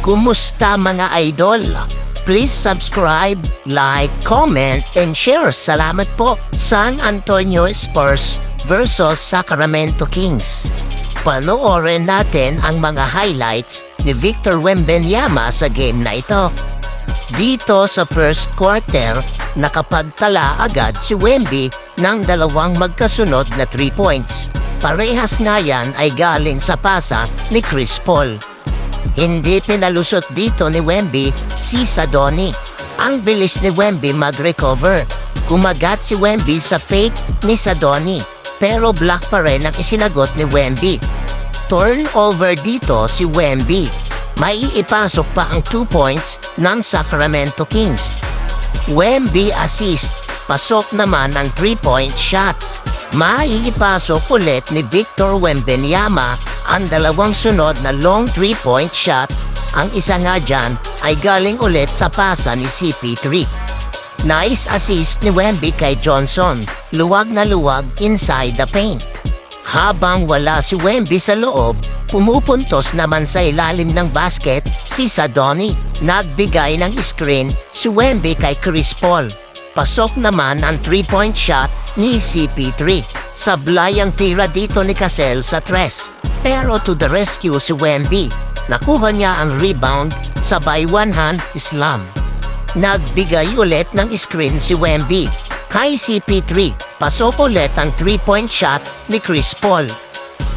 Kumusta mga idol? Please subscribe, like, comment, and share. Salamat po. San Antonio Spurs versus Sacramento Kings. Panoorin natin ang mga highlights ni Victor Wembanyama sa game na ito. Dito sa first quarter, nakapagtala agad si Wemby ng dalawang magkasunod na 3 points. Parehas nga yan ay galing sa pasa ni Chris Paul. Hindi pinalusot dito ni Wemby si Sadoni. Ang bilis ni Wemby mag-recover. Kumagat si Wemby sa fake ni Sadoni, pero block pa rin ang isinagot ni Wemby. Turnover dito si Wemby. May ipasok pa ang 2 points ng Sacramento Kings. Wemby assist. Pasok naman ang 3-point shot. Maiipasok ulit ni Victor Wembanyama ang dalawang sunod na long 3-point shot. Ang isa nga dyan ay galing ulit sa pasa ni CP3. Nice assist ni Wemby kay Johnson. Luwag na luwag inside the paint. Habang wala si Wemby sa loob, pumupuntos naman sa ilalim ng basket si Sadoni. Nagbigay ng screen si Wemby kay Chris Paul. Pasok naman ang 3-point shot ni CP3. Sablay ang tira dito ni Cassell sa tres. Pero to the rescue si Wemby. Nakuha niya ang rebound, sabay one-hand slam. Nagbigay ulit ng screen si Wemby kay CP3. Pasok ulit ang 3-point shot ni Chris Paul.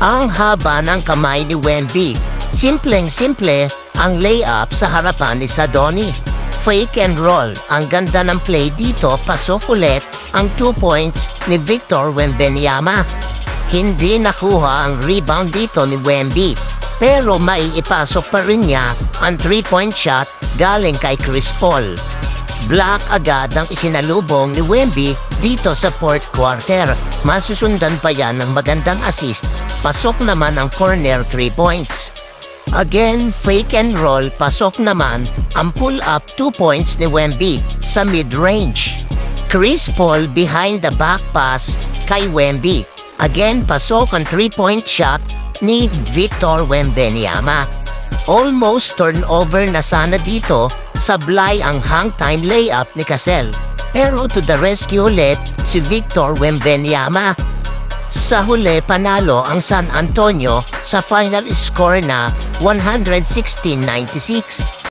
Ang haba ng kamay ni Wemby. Simpleng-simple ang layup sa harapan ni Sadoni. Fake and roll. Ang ganda ng play dito. Pasok ulit ang 2 points ni Victor Wembanyama. Hindi nakuha ang rebound dito ni Wemby, pero maiipasok pa rin niya ang 3-point shot galing kay Chris Paul. Block agad ang isinalubong ni Wemby dito sa fourth quarter. Masusundan pa yan ng magandang assist. Pasok naman ang corner 3 points. Again, fake and roll. Pasok naman ang pull-up 2 points ni Wemby sa mid-range. Chris Paul behind the back pass kay Wemby. Again, pasok ang 3-point shot ni Victor Wembanyama. Almost turnover na sana dito. Sablay ang hang-time layup ni Cassell. Pero to the rescue ulit si Victor Wembanyama. Sa huli, panalo ang San Antonio sa final score na 116-96.